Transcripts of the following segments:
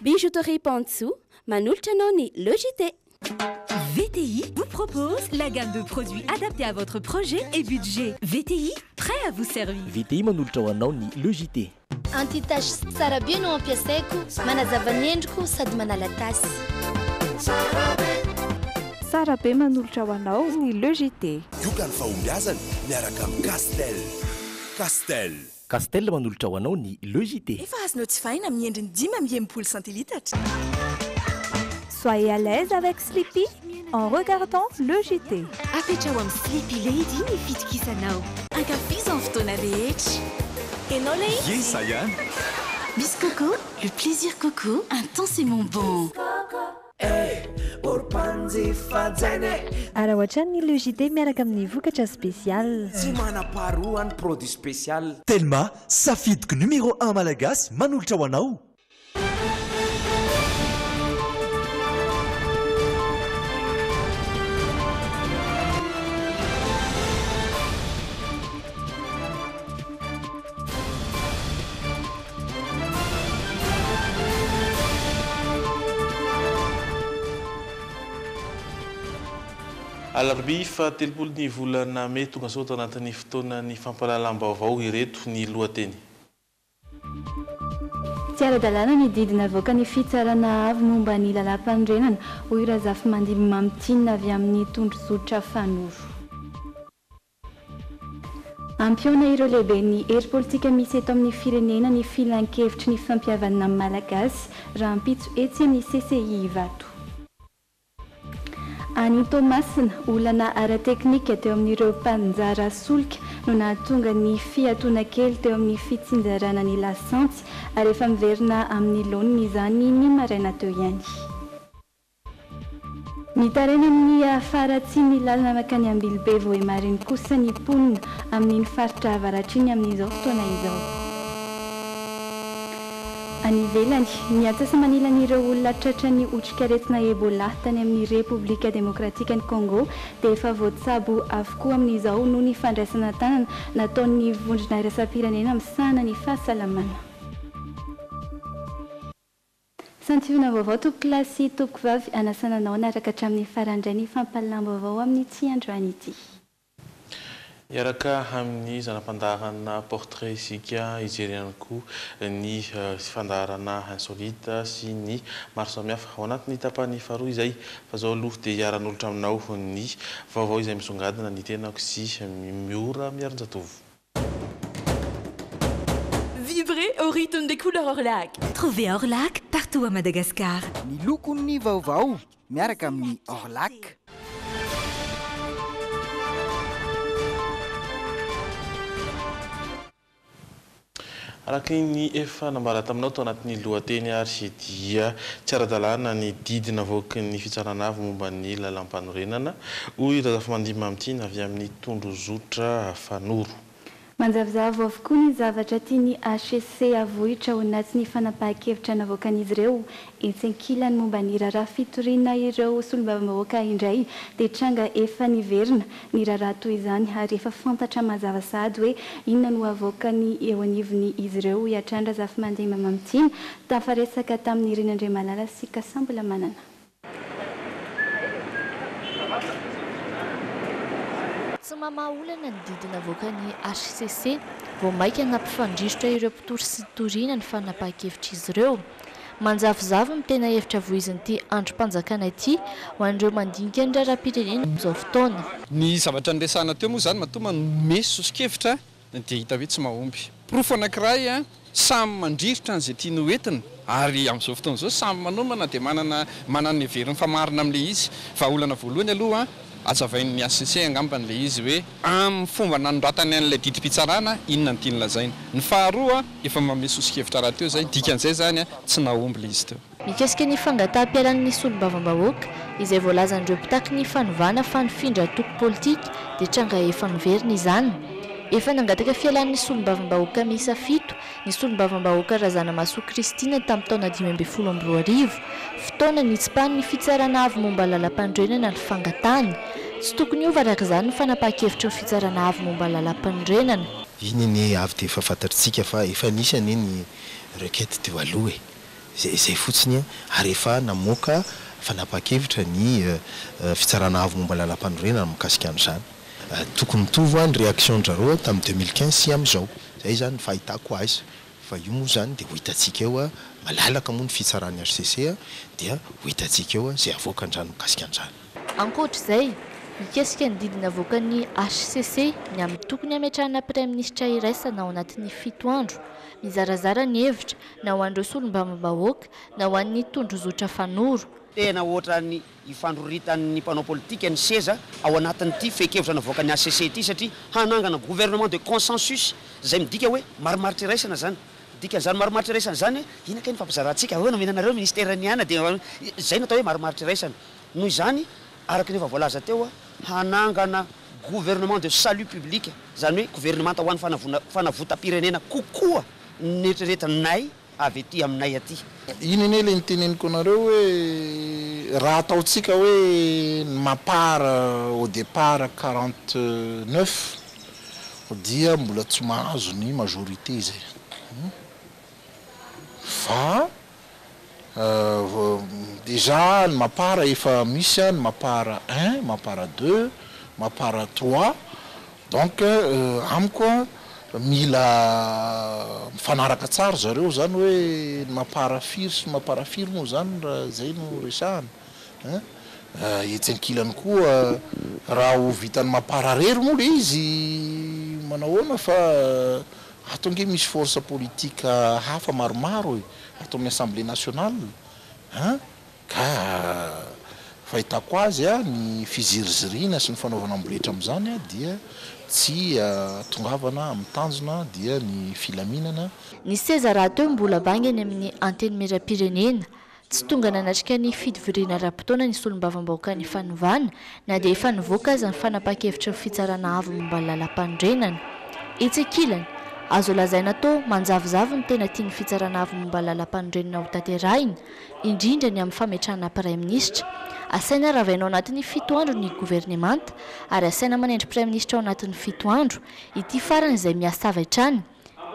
Bijouterie Pantsou, Manulchanoni, Logité. VTI vous propose la gamme de produits adaptés à votre projet et budget. VTI, prêt à vous servir. VTI manolatra ho anao ny Logité. Antitasy tsara be no ampiasaiko, manazava ny endriko sady manala tasy. Tsara be manolotra ho anao ny Logité. Ioka ny fahombiazana miaraka amin'ny Castel manolotra ho anao ny Logité. Efa azonao tsy fahina amin'ny endriny 10 centilitatra. Soyez à l'aise avec Sleepy en regardant Logité. Apetrao amin'ny Sleepy Lady ny fitokisanao. Ankafizan fotoana rehetra. Enao lay izy? Yes, Sayane. Miss Coco, le plaisir Coco, intensément bon. Araha ohatran'ny Logité miaraka amin'ny vokatra spécial. Tsy manam-paharoa ny produit spécial. Telma, safidyko numéro 1 malagasy manolotra ho anao. Alarbi fa 30 volana May tonga sao tao anatin'ny fotoanan'ny fampalalam-baovao ireto ny lohateny. Tsy ara-dalàna ny didina avoaka ny fitsarana avy momba ny lalam-pandrenana hoy Razafy Mandiby Mamitsinina avy amin'ny tondrozotra Fanoro. Ampiona ireo lehibe ny hery politika misy eto amin'ny firenena ny filan-kevitry ny fampihavana malagasy raha ampitso etsy amin'ny CCI Ivato. Any Tomasina, olana ara-teknika teo amin'ireo mpanjara solika no nahatonga ny fiatoana kely teo amin'ny fitsinjarana ny lasantsy ary efa miverina amin'ny laoniny izany ny maraina teo ihany. Mitarena amin'ny afaratsy ny lalana makany Ambilobe Vohimariny kosa ny mponina amin'ny faritra avaratriny amin'izao fotoana izao. Any ivelany, ny atsasa manilan'ireo olona tratran'ny otrikaretina Ebola tany amin'ny Repoblika Demokratika ny Congo dia efa voatsabo avokoa amin'izao noho ny fandraisana tanana nataon'ny vondrona iraisam-pirenena misahana ny fahasalamana. Santivona vaovao tompoko lahy sy tompoko vavy anasana anao naraka hatramin'ny farandray ny fampalalam-baovao amin'ny tsy androany ity. Iaraka amin'ny zanam-pandarana portrait isika ijery ihany koa ny fandarana insolite sy ny maro samihafa ao anatin'ny tapany faharoa izay fa zao aloha dia hiaran'olotra aminao ny vaovao izay misongadina ny tenako sy miora miaron-jatovo. Vibrez au rythme des couleurs Orlac. Trouvez Orlac partout à Madagascar. Ny lokon'ny vaovao miaraka amin'ny Orlac. Araka ny efa nambara taminao tao anatin'ny lohateny ary dia tsy ara-dalàna ny didina avoaka ny fitsarana avy momba ny lalam-panorenana hoy Razafy Mandiby Mamitsinina avy amin'ny tondrozotra Fanoro. Manjavozavo avokoa ny zavatra tiany HCC avohitra ho anaty ny fanapahan-kevitra navoakan'izy ireo etsenkilany momba ny raharaha fitoriana ireo solombavambahoaka indray dia tranga efa niverina ny raharaha toy izany ary efa fantatra mazava sady hoe inona no avoakany eo anivony izy ireo hiatrany Razafy Mandiby Mamitsinina tafaresaka tamin'ny Renandriamalala sy Kasambola Manana. Tsy mamaolana ny didina avoaka ny HCC vao maika nampifandrisotra ireo mpitory sy toriana ny fanapahan-kevitra izy ireo. Manjavozavo ny tena hevitra voizin'ity androm-panjakana ity ho an'ireo mandinika ny raharaham-pirenena amin'izao fotoana. Ny zavatra niresahana teo moa izany matoa manome sosokevitra dia hita hoe tsy mahomby. Porofo anankiray samy mandrivotra an'izay tiany hoentina ary amin'izao fotoana izao samy manomana dia manana ny heveriny famarina amin'ilay izy. Fa olana voalohany aloha azavain'ny HCC angamban'ilay izy hoe amin'ny fomba nanoratany an'ilay didim-pitsarana inona ny tiany lazaina. Ny faharoa efa manome sosokevitra raha teo zay dikan'izay zany tsy nahomby ilay izy teo. Mikasika ny fangataham-pialan'ny solombavambahoaka izay voalazan'ireo mpitaky ny fanovana fanifindra toko politika dia tranga efa miverina izany. Efa nangataka fialan'ny solombavambahoaka miisa 7 ny solombavambahoaka Razanamahasoa Kristina tamin'ny taona 2012 fotoana nitsipahany ny fitsarana avy momba lalam-pandrenana ny fangatahany. Tsy tokony hiova araka izany ny fanapahan-kevitra ny fitsarana avy momba lalam-pandrenana. Iny ny avy dia efa fantatritsika fa efa nisy ny requête de aloha zay fotsiny ary efa namoaka fanapa-kevitra ny fitsarana avy momba lalam-panorenana mikasika an'izany tokony mitovy ny réaction-ndrareo tamin'ny 2015 sy amin'izao zay zany fahitako azy fa io moa zany dia ho hitantsika eo malalaka moa ny fitsarany HCC dia ho hitantsika eo zay avoaka an'izany mikasika an'izany. Ankoatr'izay mikasika ny didina avoakan'ny HCC ny amin'ny tokony ametrahana praiministra iraisana ao anatin'ny 7 andro mizarazara ny hevitra na ho an'ireo solombavam-bahoaka na ho an'ny tondrozotra fanoro. Tena ohatran'ny ifandroritan'ny mpanao politika ny seza ao anatin'ity fekevitra navoaka ny HCC ity satria hanangana gouvernement de consensus zay midika hoe marimaritra iraisana zany. Dikan'izany marimaritra iraisana zany inaka ny fampizarantsika ahoana menanareo ministère niana dia zay natao hoe marimaritra iraisana. Noho izany araka nefa voalaza teo hanangana gouvernement de salut public zany hoe gouvernement ho an'ny fanavotam-pirenena kokoa netreretinay avy ety aminay aty. Iny ene le niteneniko anareo hoe raha ataotsika hoe mapara au départ 49 dia mbola tsy mahazo ny majorité zay. Fa déjà ny mapara efa misy ny mapara 1, mapara 2, mapara 3 donc amiko mila mifanaraka tsara zareo zany hoe mapara firy sy mapara firy moa zany raha zay no resahana etsenkilany koa raha ho vitany mapara rery moa le izy manahoana fa atonge misy force politique hafa maromaro atao amin'ny assemblée nationale ka fahitako azy ny fizirizirina sy ny fanaovana amboletra amin'izany dia tsy tongavana amin'ny tanjona dia ny filaminana. Ny seza raha teo mbola bangany amin'ny anteny meram-pirenena tsy tonga nanatrika ny fidivirina ra-potoana ny solombavam-bahoaka ny fanovana na dia efa nivoaka azy ny fanapa-kevitra ny fitsarana avy momba ny lalam-pandrenana. Etsekilany azo lazaina tao manjavozavo ny tena tia ny fitsarana avy momba ny lalam-pandrenana ho tanterahina indrindra ny amin'ny fametrahana praiministra. Asaina ravaina ao anatin'ny 7 andro ny gouvernemanta ary asaina manendry praiministra ao anatin'ny 7 andro ity farany izay miasa hatrany.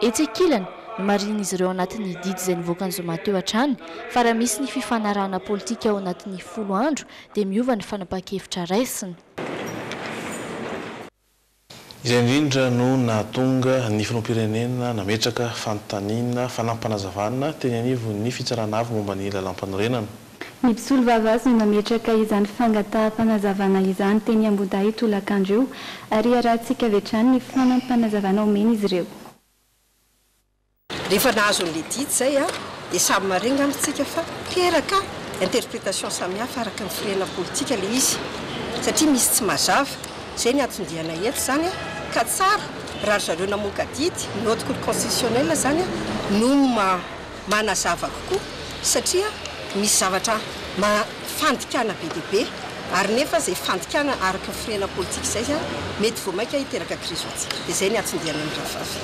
Etsekilany ny marin'izy ireo ao anatin'ny didy izay nivoaka ny zoma teo hatrany fa raha misy ny fifanarahana politika ao anatin'ny 10 andro dia miova ny fanapa-kevitra raisiny. Izay indrindra no nahatonga ny filoham-pirenena nametraka fanontaniana fanampanazavana teny anivo ny fitsarana avy momba ny lalam-panorenana. Ny mpisolo vavasy no nametraka izany fangataham-panazavana izany teny Ambohidahy tolakandro ary arahantsika avy hatrany ny fanampanazavana omeny izy ireo. Rehefa nahazo ny didy zay dia samy marenga amintsika fa teraka interprétation samihafa araka ny firena politika le izy satria misy tsy mazava zay ny antondiana eto zany ka tsara raha zareo namoaka didy notre cour constitutionnel zany no manazava kokoa satria misy zavatra fandikana be dia be ary nefa zay fandikana araka firena politika zay mety vao maika hiteraka krizo atsika dia zay ny antondiana ny ravavy.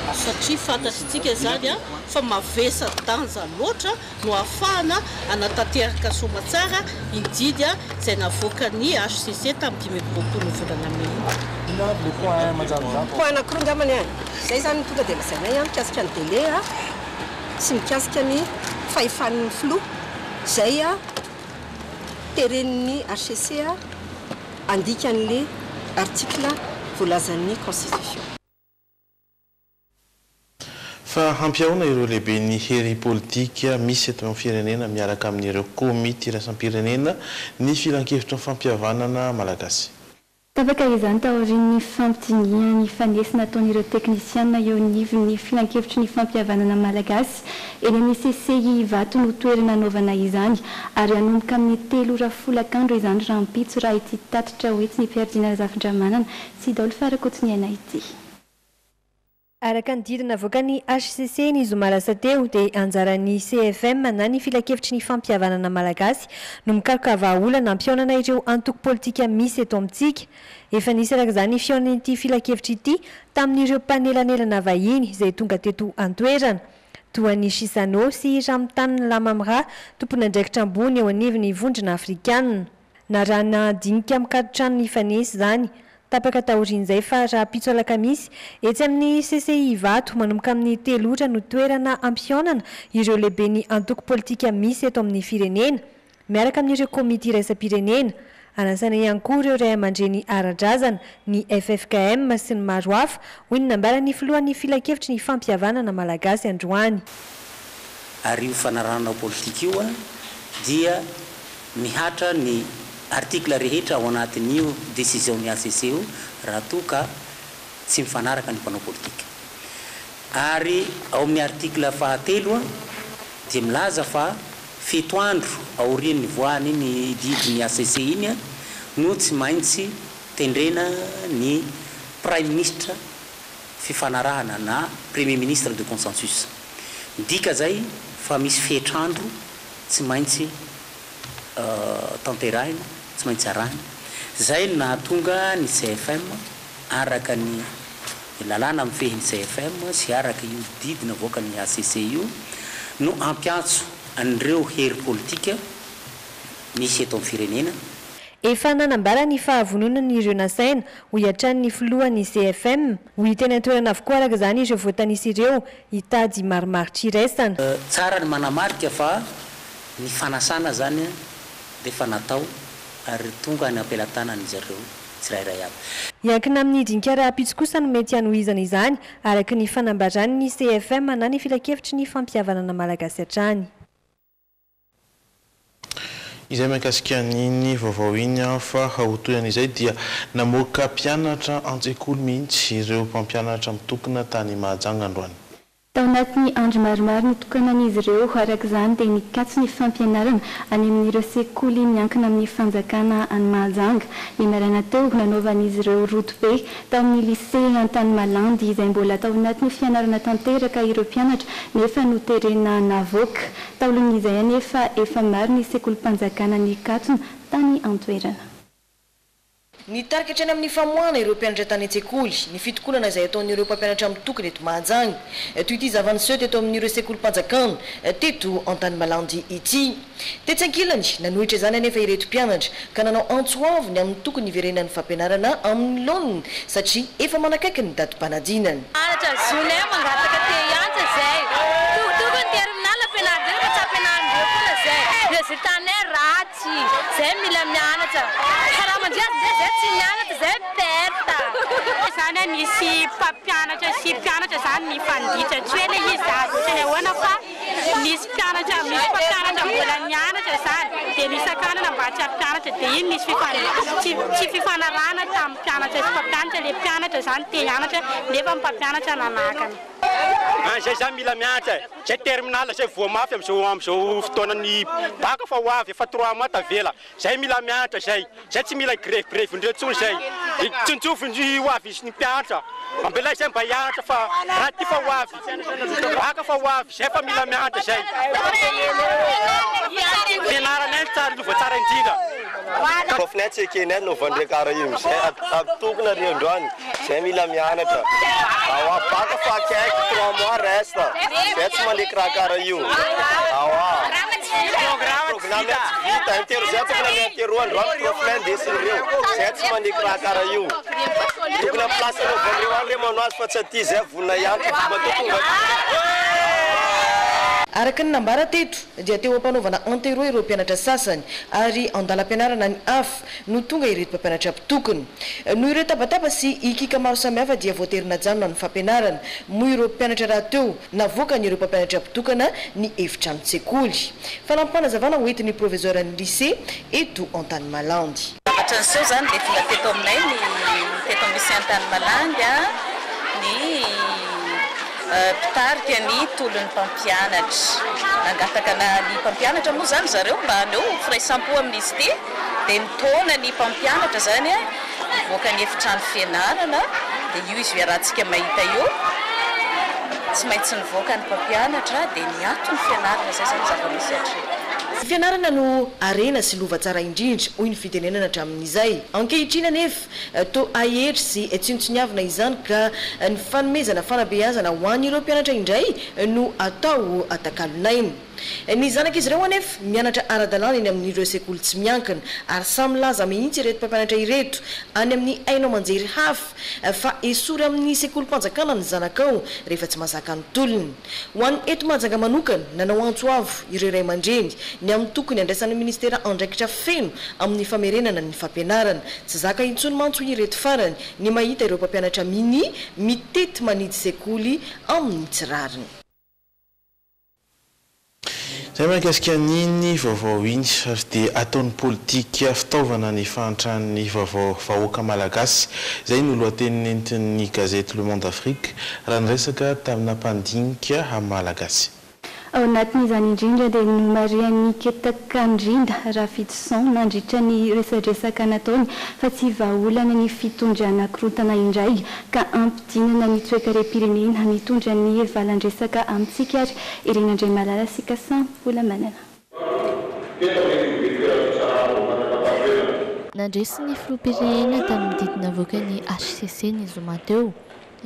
Satria fantatsika zany fa mavesa danja loatra no ahafahana anatanteraka somatsara indidy izay navoaka ny HCC tamin'ny 20 volana May. Point anankiroa angambany zay zany tonga dia lazainay mikasika ny délai sy mikasika ny fahefan'ny filoha zay tereniny HCC andikan'le article voalazan'ny constitution. Fa hampiaona ireo lehibe ny hery politika misy eto amin'ny firenena miaraka amin'ireo komity iraisam-pirenena ny filan-kevitra ny fampihavanana malagasy. Tapaka izany taorian'ny fampitsingiana ny fanesina ataon'ireo teknisiana eo anivon'ny filan-kevitry ny fampihavanana malagasy eny amin'ny CCI Ivato no toerana anaovana izany ary hanomboka amin'ny 3 izany raha mpitso raha ity tatitra hoe tsy ny Ferdinand Ravindramanana sy daholo farakotsiniana ity. Araka ny didina avoaka ny HCC ny zoma lasa teo dia anjaran'ny CFM na ny filan-kevitry ny fampihavanana malagasy no mikaroka vahaolana hampiaonana ireo antoko politika misy eto amintsika. Efa nisy araka izany ny fiaonana ity filan-kevitra ity tamin'ireo panelanelana vahiny izay tonga teto antoerana. Toa ny Sisano sy Ramtanana Lamamra tompon'andraikitra ambony eo anivon'ny vondrona Afrikanina. Na raha nadinika mikatotrano ny fanesy izany tapaka tahorin'izay fa raha pitso alakamisy etsy amin'ny CCI Vato manomboka amin'ny telotra no toerana ampionana ireo lehibe ny antoko politika misy eto amin'ny firenena miaraka amin'ireo komity iraisam-pirenena anasana ihany koa ireo ray aman-dreny ara-drazana ny FFKM sy ny maro hafa hoy ny nambaran'ny filohan'ny filakevitry ny fampihavanana malagasy androany. Ary io fanarahana politika io dia mihatra ny article rehetra ao anatin'io décision-ny ACC io raha toa ka tsy mifanaraka ny mpanao politika. Ary ao amin'ny article fahatelo dia milaza fa 7 andro aorian'ny voany ny didin'ny ACC iny no tsy maintsy tendrena ny prime ministre fifanarahana na premier ministre de consensus. Midika zay fa misy fetrandro tsy maintsy tanterahina tsy maintsy arahina zay nahatonga ny CFM araka ny lalàna mifehin'ny CFM sy araka io didina voaka ny ACC io no ampiantso an'ireo hery politika misy eto amin'ny firenena. Efa nanambara ny fahavononany ireo nasaina ho iatran'ny filohan'ny CFM ho tena toerana avokoa araka izany ireo voatanisy ireo hitady marimaritra iraisana. Tsara ny manamarika fa ny fanasana zany dia efa natao ary tonga ny ampelantanany zareo tsirairay aby. Iankina amin'ny dinika raha-pitso kosa no mety hanohizana izany araka ny fanambarany ny CFM na ny filakevitry ny fampihavanana malagasy hatrany. Izay mahakasika an'iny vaovao iny fa hahotohan'izay dia namoaka mpianatra an-tsekoly mihitsy ireo mpampianatra mitokana tany Mahajanga androany. Tao anatin'ny andro maromaro nitokanan'izy ireo araka izany dia nikatso ny fampianarana any amin'ireo sekoly miankina amin'ny fanjakana any Mahajanga. Ny marana teo nanaovan'izy ireo rotobe tao amin'ny lycée Antanimalandy izay mbola tao anatin'ny fianarana tanteraka ireo mpianatra nefa noterena navoaka. Taolon'izay anefa efa maro ny sekoly mpanjakana nikatsona tany an-toerana. Ny tarika hatrany amin'ny famoahana ireo mpianatra tany an-tsekoly, ny fitokonana izay ataon'ireo mpampianatra mitokana eto Mahajanga. Toy ity zava-niseho teto amin'ireo sekoly mpanjakana teto Antanimalandy ity. Tetsy ankilany nanohitra izany anefa ireto mpianatra ka nanao antsoaviny amin'ny tokony iverenan'ny fampianarana amin'ny laoniny satria efa manakaiky ny datim-panadinana. Resultanay ratsy zay mila mianatra karaha mandriazy zay tsy mianatra zay perta zany nisy mpampianatra sy mpianatra zany mifanditra tsy hoe le izy azo teny ahoana fa misy mpianatra misy mpampianatra mbola mianatra zany dia nisakanana mba tsy ampianatra dia iny nisy tsy fifanarahana tamin'ny mpianatra sy mpampianatra le mpianatra zany te hianatra nefa mpampianatra nanakana. Zay zany mila mianatra zay terminal zay voamafy am'izao fotoanany baka fa ho avy efa 3 mois tavela zay mila mianatra zay tsy mila grevy ndreo tsony zay tsontsofindry ho avy isy ny mpianatra ambelay zay mba hianatra fa raha ty fa ho avy baka fa ho avy zay fa mila mianatra zay fianaranay tsara lova tsara indrindra. Kofinay tsy ekenay novandre kara io zay atokona ry androany zay mila mianatra awa baka fa akaiky 3 mois resta zay tsy mandeky raha kara io awa programme vita inteiro zay tokona mianteiro androany profilay ndesin'ireo zay tsy mandeky raha kara io tokona place novandreo any re manao azy fa tsy aty zay vonina ianatra matotonga. Araka ny nambara teto dia teo ampanaovana antero ireo mpianatra sasany ary andalam-pianarana ny hafa no tonga ireto mpampianatra mpitokony. Noho ireo tabataba sy ikika maro samihafa dia voaterina janona ny fampianarana moa ireo mpianatra raha teo navoaka ny ireo mpampianatra mpitokana ny efitrano tsekoly. Fanampanazavana hoentin'ny proviseur ny lycée eto Antanimalandy. Atranyseho zany dia tonga teto aminay ny teto amin'ny lycée Antanimalandy ny pitarika ny tolon'ny mpampianatra nangataka ny mpampianatra moa zany zareo mba aneo firaisampo amin'izy ity dia nitaona ny mpampianatra zany voaka ny efitrano fianarana dia io izy iarahantsika mahita io tsy maintsy nivoaka ny mpampianatra dia niato ny fianarana zay zany zava-misy hatry. Fianarana no arena sy lova tsara indrindra hoy ny fitenenana hatramin'izay. Ankehitriny anefa to ahehitra sy tsinontsiniavana izany ka ny fanomezana fanabeazana ho an'ireo mpianatra indray no atao atakalinainy. Ny zanaka izy ireo anefa mianatra ara-dalàna eny amin'ireo sekoly tsy miankina ary samy laza mihitsy ireto mpampianatra ireto any amin'ny ainao manjery hafa fa esory amin'ny sekolim-panjakana ny zanakao rehefa tsy mahazaka ny tolony. Ho an'ny eto Mahajanga manokana nanao antso avo ireo ray aman-dreny ny amin'ny tokony andraisan'ny ministera andraikitra feno amin'ny famerenana ny fampianarana. Tsy zaka intsony mantso ireto farany ny mahita ireo mpampianatra mini mitety manidy sekoly amin'ny tsirariny. Zay mahakasika an'iny vaovao iny ary dia ataon'ny politika fitaovana ny fahantrany vaovao vahoaka malagasy. Zay no lohateny nentin'ny gazety Le Monde Afrique raha niresaka tamina mpandinika amin'ny malagasy. Ao anatin'izany indrindra dia nomarian'ny ketakandrinda Rafidson nandritra ny resadresaka nataony fa tsy vahaolana ny fitondrana korotana indray ka ampidinana ny toekarem-pirenena mitondra ny valandresaka amintsika ary Irina Andray Malala sy Kasambola Manana. Nandresy ny filoham-pirenena tamin'ny didina avoakany HCC ny zoma teo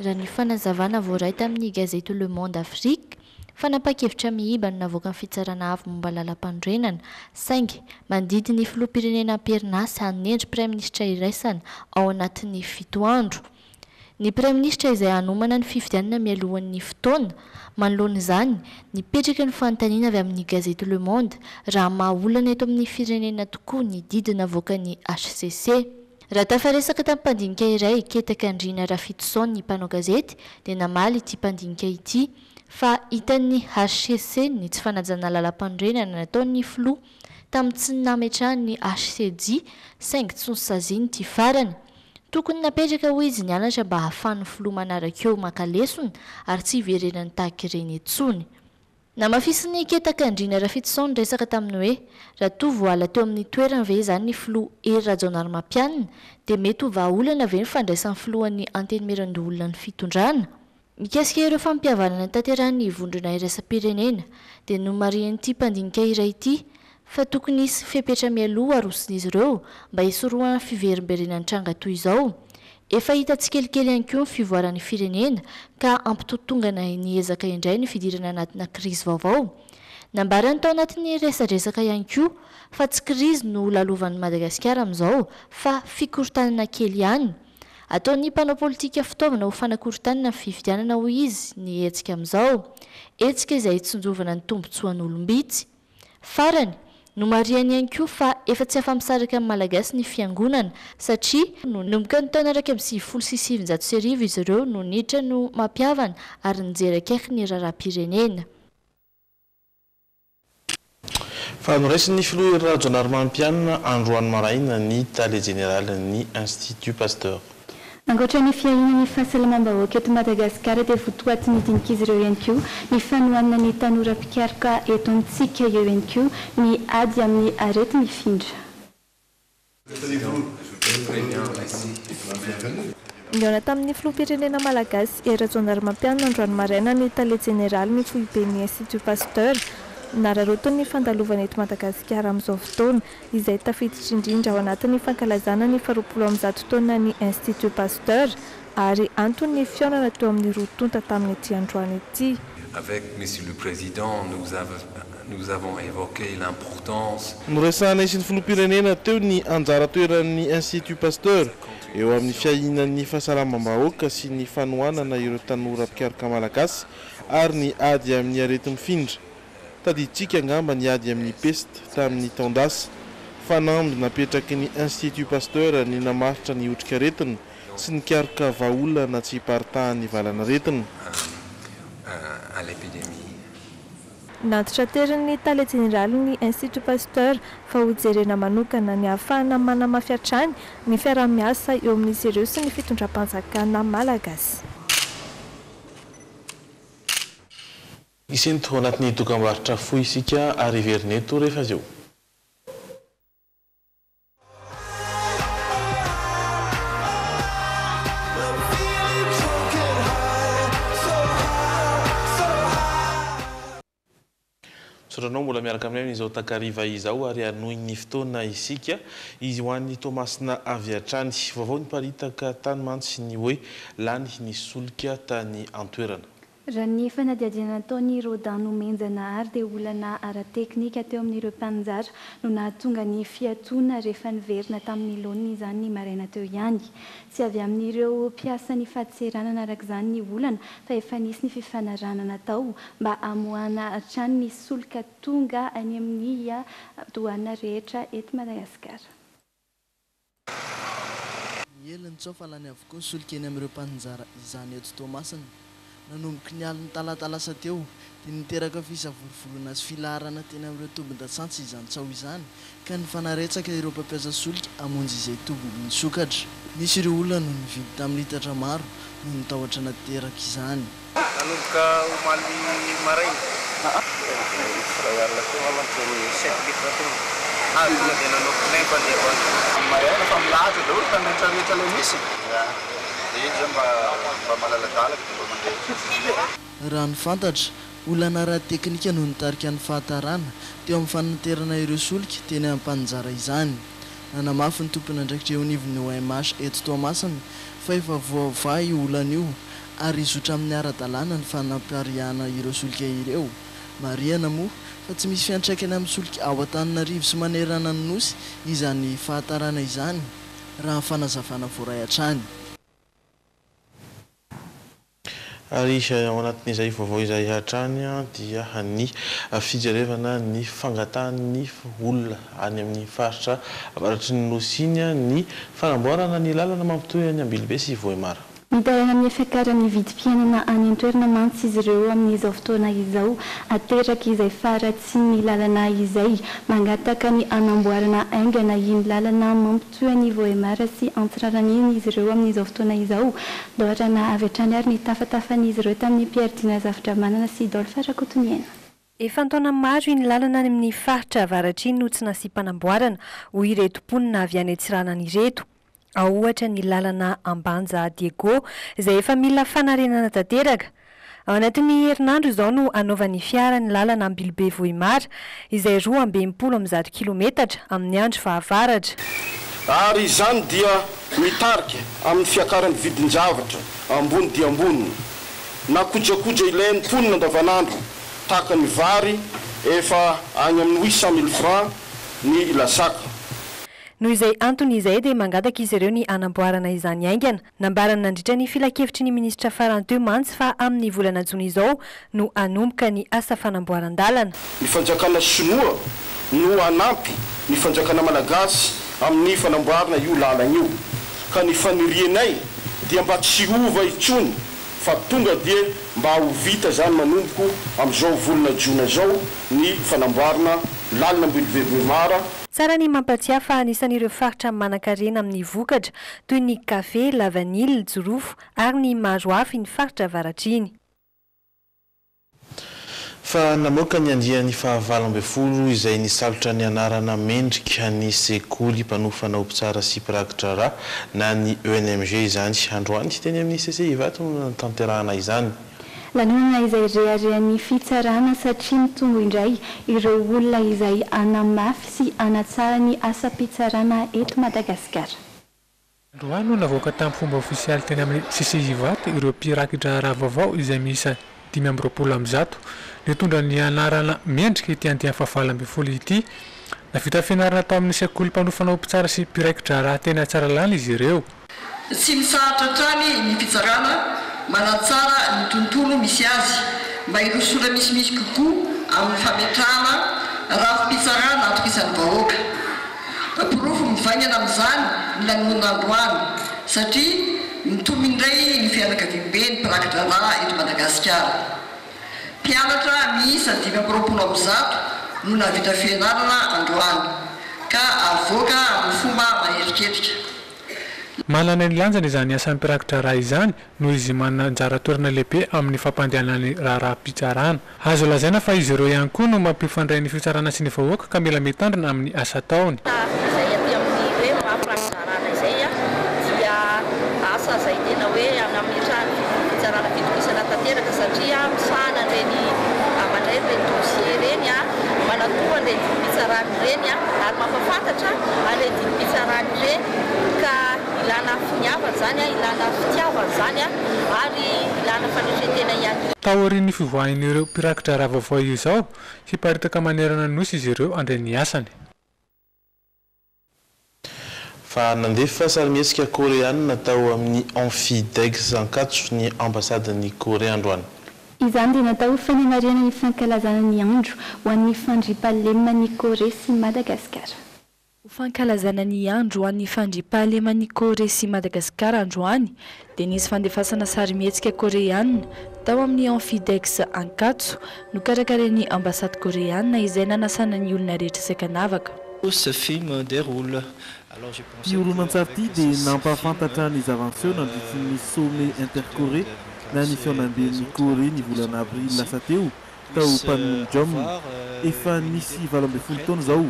raha ny fanazavana voaray tamin'ny gazety Le Monde Afrique. Fanapa-kevitra mihibany navoaka ny fitsarana avy momba lalam-pandrenana saingy mandidy ny filoham-pirenena Perinasy hanendry praiminisitra iraisana ao anatin'ny 7 andro. Ny praiminisitra izay hanomana ny fifidianana mialohan'ny fotoana manoloana izany nipetraka ny fanontaniana avy amin'ny gazety Le Monde raha mahaolana eto amin'ny firenena tokoa ny didina avoakany HCC. Raha tafaresaka tamin'ny mpandinika iray Ketakandrina Rafidson ny mpanao gazety dia namaly ity mpandinika ity fa hitan'ny HCC ny tsy fanajana lalam-pandrenana nataon'ny filoha tamin'ny tsy nametrahany HCJ saingy tsy nosaziany ity farany. Tokony napetraka ho izy nianatra mba hahafahan'ny filoha manaraka eo maka-lesona ary tsy hiverenany tahaka ireny intsony. Namafisiny Ketakandrina Rafidson resaka taminy hoe raha toa voala teo amin'ny toerana ve izany ny filoha Hery Rajaonarimampianina dia mety ho vahaolana ve ny fandraisan'ny filohan'ny antenimiran-doolona ny fitondrana. Mikasika ireo fampihavanana tanterahany vondrona iraisam-pirenena dia nomarian'ity mpandinika iray ity fa tokony hisy fepetra mialoha aroson'izy ireo mba hisorohana fiverimberenany tranga toy izao. Efa hita tsikelikely ihany koa ny fivoaran'ny firenena ka ampitotongana ny ezaka indray ny fidirana anatina krizy vaovao. Nambarany tao anatin'ny resadresaka ihany koa fa tsy krizy no lalovan'ny Madagasikara amin'izao fa fikorotanana kely ihany. Ataon'ny mpanao politika fitaovana ho fanakorontanana ny fifidianana ho izy ny hetsika amin'izao. Hetsika izay tsonjovana ny tombotsoan'olombitsy. Farany nomariany ihany koa fa efa tsy afa-misaraka amin'ny malagasy ny fiangonana satria nomboka ny taona 1970 izy ireo no niditra no mampihavana ary nijery akaiky ny raharaham-pirenena. Fa noraisiny filoha Hery Rajaonarimampianina androany maraina ny tale généralin'ny Institut Pasteur. Ankoatra ny fiahinany fahasalamam-bahoaka eto Madagasikara dia votoatin'ny dinika izy ireo ihany koa ny fanohanana ny tanora mpikaroka eto amintsika eo ihany koa ny ady amin'ny arety mifindra. Niona tamin'ny filoham-pirenena malagasy Hery Rajaonarimampianina androany maraina ny tale général ny foiben'ny Institut Pasteur nararotony fandalovana eto Madagasikara amin'izao fotoana izay tafiditra indrindra ao anatin'ny fankalazana ny 20 taona ny Institut Pasteur ary antony fionana teo amin'ny rotonta tamin'ny ity androany ity. Avec Monsieur le Président, nous avons évoqué l'importance. Noresahana isin'ny filoham-pirenena teo ny anjara toeran'ny Institut Pasteur eo amin'ny fiahinan'ny fahasalamam-bahoaka sy ny fanohanana ireo tanora mpikaroka malagasy ary ny ady amin'ny arety mifindra. Taditsika angamba ny ady amin'ny peste tamin'ny taondasa fanamby napetraky ny Institut Pasteur ny namaritra ny otrika aretina sy ny karoka vahaolana tsy hiparitahan'ny valana aretina. Nantitra teriny tale général ny Institut Pasteur fa hojerena manokana ny ahafahana manamafy hatrany ny fiarah-miasa eo amin'izy ireo sy ny fitondram-panjakana malagasy. Isinto anatin'ny dokam-barotra fohy isika ary verineto rehefa avy eo. Soranao mbola miaraka aminay izao takariva izao ary anohin'ny fotoana isika izy ho an'ny Tomasina avy hatrany. Vaovao ny paritaka tany mantsy ny hoe lany ny solika tany antoerana. raha ny fanadiadiana nataony Rodano Menjanahary dia olana ara-teknika teo amin'ireo mpanjara no nahatonga ny fiatoana rehefa niverina tamin'ny laoniny izany ny maraina teo ihany. Tsy avy amin'ireo mpiasa ny fahadiseranana araka izany ny olana fa efa nisy ny fifanarana natao mba hamohana hatrany ny solika tonga any amin'ny toana rehetra eto Madagasikara. Elany tsofa lany avokoa ny solika eny amin'ireo mpanjara izany eto Toamasina. Nanomboky ny aliny talatalasa teo dia niteraka fisavolovolona sy filarana teny amin'ireo tombon-dasantsy izany tsao izany ka nifanaretsaka ireo mpampiasa solika hamonjy izay tombony sokatra. Nisy ireo olona no nividy tamin'ny litatra maro no nitahotra nateraka izany. Nanomboka omaly maraina. Tonga dia nanomboka nay mpandeha maraina fa milahatra daholo tanretrarehetra ilay misy. Raha ny fantatra, olana ara-teknika no nitarika ny fahatarana teo amin'ny fanaterana ireo solika teny am-panjara izany. Nanamafy ny tompony andraikitra eo anivon'ny OMH eto Toamasina fa efa voava io olana io ary izotra amin'ny ara-dalàna ny fanampariana ireo solika ireo. Mariana moa fa tsy misy fiantraikany amin'ny solika ao Antananarivo sy manerana ny nosy izany fahatarana izany raha fanazavana voaray hatrany. Ary ao anatin'izay vaovao izay hatrany dia ny fijerevana ny fangatahany olona any amin'ny faritra avaratry ny nosy iny ny fanamboarana ny lalana mampitohy any Ambilobe sy Vohimara. Midarana amin'ny fiakaran'ny vidim-piainana any an-toerana mantsy izy ireo amin'izao fotoana izao ateraka izay faratsy ny lalana izay mangataka ny anamboarana aingana iny lalana mampitohy ny Vohimara sy Antsiraraniny izy ireo amin'izao fotoana izao. Dorana avy hatrany ary ny tafatafan'izy ireo tamin'ny mpiaridina zavatra manana sy Dolphe Rakotoniana. Efa taona maro iny lalana any amin'ny faritra avaratry iny no tsy nasiam-panamboarana hoy ireto mponina avy any Antsiranana ireto. Ao ohatra ny lalana Ambanja Diego izay efa mila fanarenana tanteraka. Ao anatin'ny herinandro izao no anaovan'ny fiara ny lalana Ambilobe Vohimara izay 220 kilometatra amin'ny andro fahavaratra. Ary izany dia mitarika amin'ny fiakaran'ny vidin-javatra ambony dia ambony. Na kojakoja ilain'ny mponina andavanandro tahaka ny vary efa any amin'ny 800 000 francs ny lasaka. Noho izay antony izay dia mangataka izy ireo ny anamboarana izany aingana. Nambarana nandritra ny filakevitry ny minisitra farany teo mantsy fa amin'ny volana Jona izao no anomboka ny asa fanamboaran-dalana. Ny fanjakana Sinoa no anampy ny fanjakana Malagasy amin'ny fanamboarana io lalana io. Ka ny fanirianay dia mba tsy ova intsony fa tonga dia mba ho vita zany manomboko amin'izao volana Jona zao ny fanamboarana lalana Ambilobe Vohimara. Tsara ny mampatsiahy fa anisan'ireo faritra manan-karena amin'ny vokatra toy ny kafe, lavanily, jorofo ary ny maro hafa ny faritra avaratriny. Fa namoaka ny andian'ny faha-20 izay nisalotra ny anarana mendrika ny sekoly mpanofana opitsara sy prakitra ra na ny ENMG izany androany teny amin'ny CCI vato no tanterahana izany. Lanonana izay reharehan'ny fitsarana satria mitombo indray ireo olona izay anamafy sy anatsara ny asa-pitsarana eto Madagasikara. Androany no navoaka tamin'ny fomba ofisialy teny amin'ny CCI vato ireo mpirakitra raha vaovao izay miisa 520. Nitondra ny anarana mendrika ity andian'ny faha-20 ity. Navita fianarana tao amin'ny sekoly mpanofana opitsara sy mpirakitra raha teny Antsaralany izy ireo. Tsy misahatra hatrany ny fitsarana manatsara ny tontolo misy azy mba irosola misimisy kokoa amin'ny fametrahana rafi-pitsarana atokisan'ny vahoaka. Pirofo mivaingana amin'izany ny lanonana androany satria mitombo indray ny fianakavibe ny mpirakitra raha eto Madagasikara. Mpianatra miisa 520 no navita fianarana androany ka avoaka amin'ny fomba maheriketrika. Manana ny lanjany izany asan'ny mpirakitra raha izany noho izy manana anjara toerana lehibe amin'ny fampandehanany raha-pitsarana. Azo lazaina fa izy ireo ihany koa no mampifandray ny fitsarana sy ny vahoaka ka mila mitandrina amin'ny asa taony. Izay aty amin'ny hoe mampirakitrarana izay dia asa izay tena hoe amin'ny trano fitsarana fitokisana tanteraka satria misahana ireny mandray ireny dossier ireny manatoa ireny pitsarana ireny ary mampafantatra ireny pitsarana ireny ka ilana finiavana zany ilana fitiavana zany ary ilana fanetretena ihany. Taorian'ny fivoahan'ireo mpirakitra raha vaovao izao sy paritaka manerana nosy izy ireo andray ny asany. Fa nandefa sarimihetsika koreana natao amin'ny Amphidex Ankatso ny ambasadan'ny Korea androany. Izany dia natao fanamariana ny fankalazana ny andro ho an'ny fandriam-pahaleman'ny Korea sy Madagasikara. Fankalazana ny andro ho an'ny fandriam-pahaleman'ny Korea sy Madagasikara androany dia nisy fandefasana sarimihetsika koreana tao amin'ny Amphidex Ankatso nokarakarain'ny ambasady koreana izay nanasana ny olona rehetra sakanavaka. Ce film déroule. Ny olonan-tsarity dia nampahafantatra ny zava-miseho nandritrin'ny sommet intercoré na ny fiaonanben'ny Korea ny volana avril lasa teo tao Panmunjom. Efa nisy 12 taona zao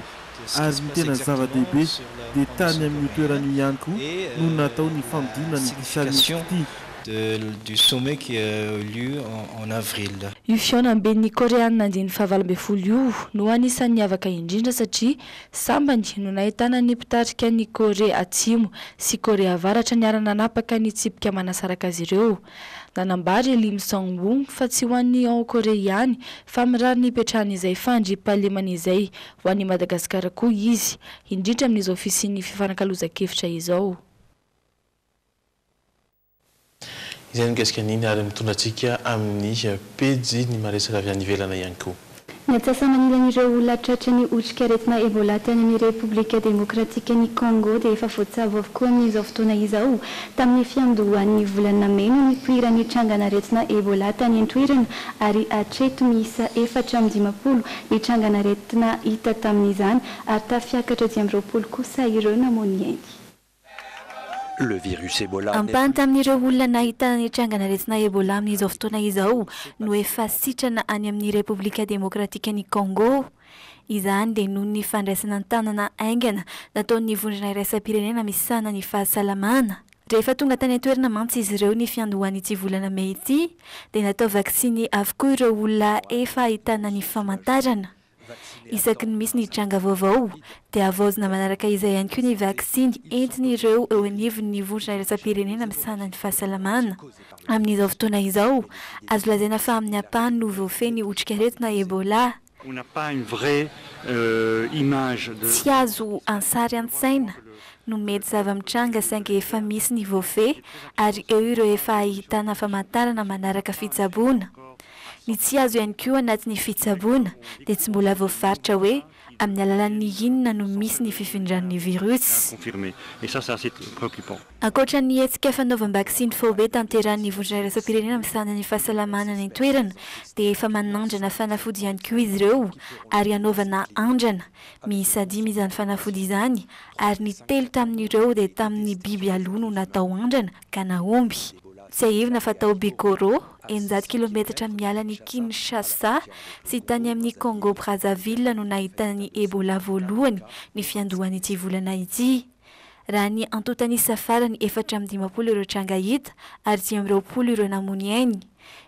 ary ny tena zava-dehibe dia tany amin'ny toerany ihany koa no natao ny famidina ny sarimihetsika du sommet qui a eu lieu en avril. Io fiaonanben'ny koreana nandiany 12 io no anisan'ny avaka indrindra satria sambany no nahitana ny mpitarika ny Korea Atsimo sy Korea Avaratra ny ara-nanapaka ny tsipika manasaraka azy ireo. Nanambary Lim Song-woo fa tsy ho an'ny Korea ihany fa mirary ny ipetrahan'izay fandriam-pahalemana izay ho an'ny Madagasikara koa izy indrindra amin'izao fisian'ny fifanan-kalozan-kevitra izao. Izay mikasika niny ary mitondratsika amin'ny pejy ny maresaka avy any ivelana ihany koa. Ny atsasaman'ilan'ireo olona tratran'ny otrika aretina Ebola tany amin'ny Repoblika Demokratika ny Congo dia efa voatsabo avokoa amin'izao fotoana izao tamin'ny fiandohan'ny volana May no nipoiran'ny trangana aretina Ebola tany an-toerana ary hatreto miisa 450 ny trangana aretina hita tamin'izany ary tafiakatra 20 kosa ireo namoany ainy. Le virus Ebola. Ampany tamin'ireo olona nahitana ny trangana aretina Ebola amin'izao fotoana izao no efa sitrana any amin'ny Repoblika Demokratika ny Congo. Izany dia noho ny fandraisana ny tanana aingana nataon'ny vondrona iraisam-pirenena misana ny fahasalamana. Rehefa tonga tany an-toerana mantsy izy ireo ny fiandohan'ity volana May ity dia natao vaksiny avokoa ireo olona efa ahitana ny famantarana. Isaky ny misy ny tranga vaovao dia avaozina manaraka izay ihany koa ny vaksiny entiny ireo eo anivon'ny vondrona iraisam-pirenena misana ny fahasalamana. Amin'izao fotoana izao azo lazaina fa amin'ny ampahany no voafeny otrika aretina Ebola. On n'a pas une vraie image de. Tsy azo ansary an-tsaina no mety zava-mitranga saingy efa misy ny voafe ary eo ireo efa ahitana famantarana manaraka fitsaboana. Ny tsy azo ihany koa anatin'ny fitsaboana dia tsy mbola voafaritra hoe amin'ny alalan'ny inona no misy ny fifindran'ny virus. Confirmé. Et ça c'est assez préoccupant. Ankoatra ny hetsika fanaovam-baksiny fobe tanteran'ny vondrona iraisam-pirenena misana ny fahasalamana ny toerana dia efa manandrana fanafody ihany koa izy ireo ary anaovana andrana miisa 5 izany fanafody izany ary ny 3 tamin'ireo dia tamin'ny biby aloha no natao andrana ka nahomby. Tsy ahivina fa tao Bikoro 80 kilometatra miala ny Kinshasa sy tany amin'ny Congo Brazzaville no nahitana ny Ebola voalohany ny fiandohan'ity volana ity. Raha ny antotany safarany 450 ireo tranga hita ary 20 ireo namony ainy.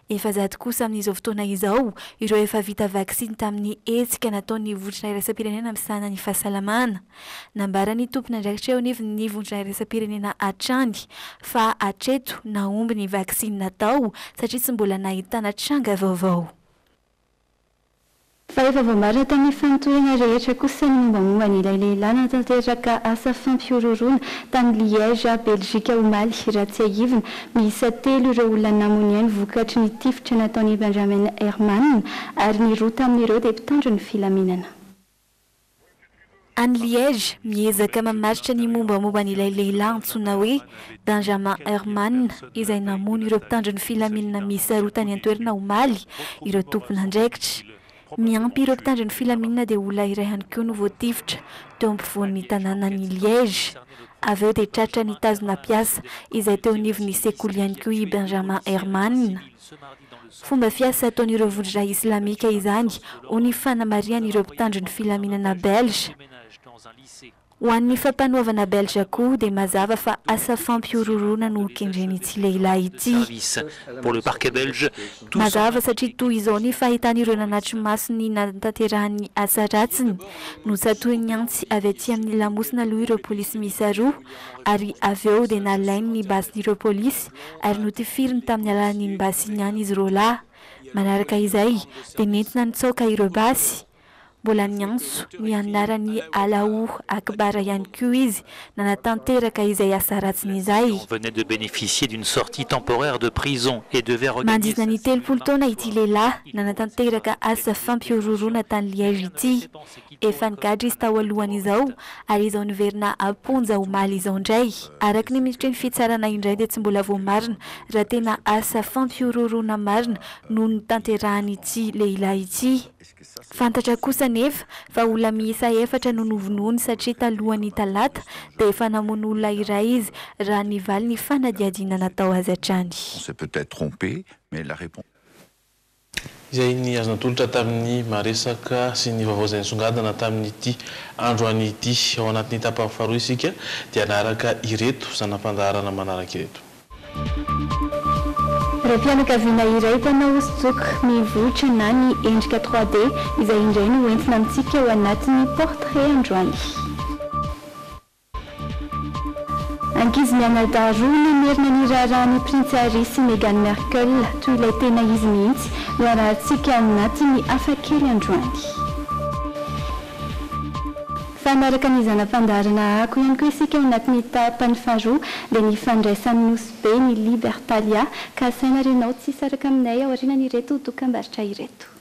Efa 100 kosa amin'izao fotoana izao ireo efa vita vaksiny tamin'ny hetsika nataon'ny vondrona iraisam-pirenena misana ny fahasalamana. Nambarany tompona andraikitra eo anivon'ny vondrona iraisam-pirenena hatrany fa hatreto nahomby ny vaksiny natao satria tsy mbola nahitana tranga vaovao. Fa efa voamarina tamin'ny fanotorana rehetra kosa ny mombamomba ny ilay lehilahy natanteraka asa fampiororona tany Liège, Belzika omaly raha tsy ahivina miisa 3 ireo olona namony ainy vokatry ny tifitra nataon'ny Benjamin Herman ary ny 2 tamin'ireo dia mpitandro ny filaminana. Any Liège miezaka mamaritra ny mombamomba n'ilay lehilahy antsoina hoe Benjamin Herman izay namony ireo mpitandro ny filaminana miisa 2 tany an-toerana omaly ireo tompon'andraikitra. Miampy ireo mpitandro ny filaminana dia olona iray ihany koa no voatifitra teo ampovoan'ny tanànan'ny Liège. Avy eo dia tratra ny tazona piasa izay teo anivon'ny sekoly ihany koa i Benjamin Herman. Fomba fiasa ataon'ireo vondrona islamika izany ho ny fanamarian'ireo mpitandro ny filaminana belge. ho an'ny fampanoavana belge koa dia mazava fa asa fampiororona no kendreny ity lehilahy ity pour le parquet belge mazava satria toy izao ny fahitan'ireo nanatry masony natanterahany asa ratsiny no satoiny antsy avy aty amin'ny lamosina aloha ireo polisy miisa roa ary avy eo dia nalainy ny basin'ireo polisy ary notifiriny tamin'ny alalan'iny basiny any izy ireo lahy manaraka izay dia nentina nitsoaka ireo basy mbola niantso ny anarany Alaou Akbara ihany koa izy nanatanteraka izay asa ratsiny izay. venait de bénéficier d'une sortie temporaire de prison et devait organiser. Mandisina ny 30 taona ity lehilahy nanatanteraka asa fampiororona tany Liège ity. Efa nigadra izy tao alohan'izao ary izao niverina amponja omaly izao indray. Araka ny miditra ny fitsarana indray dia tsy mbola voamarina raha tena asa fampiororona marina no nitanterahany ity lehilahy ity. Fantatra kosa nefa fa olona miisa 4 no novonoiny satria talohan'ny talata dia efa namono olona iray izy raha nivaly ny fanadiadiana natao azy hatrany. On s'est peut-être trompé, mais la réponse. Izay ny azo natolotra tamin'ny maresaka sy ny vaovao izay nisongadina tamin'ity andro an'ity ao anatin'ny tapany faharoa isika dia naraka ireto zanam-pandaharana manaraka ireto. Raha mpianakaviana iray mpanao hosodoko mivoatra na ny endrika 3D izay indray no entina amintsika ao anatin'ny portrait androany. Ankizy mianadahy roa namerina ny raharahany Prince sy Meghan Markle toy ilay tena izy mihitsy no arahantsika anatin'ny hafakely androany. Fanaraka ny zanam-pandaharana ako ihany koa isika ao anatin'ny tapany faharoa dia ny fandraisan'ny nosy be ny Libertalia ka saina renao tsy saraka aminay ao aorianan'ireto dokam-barotra ireto.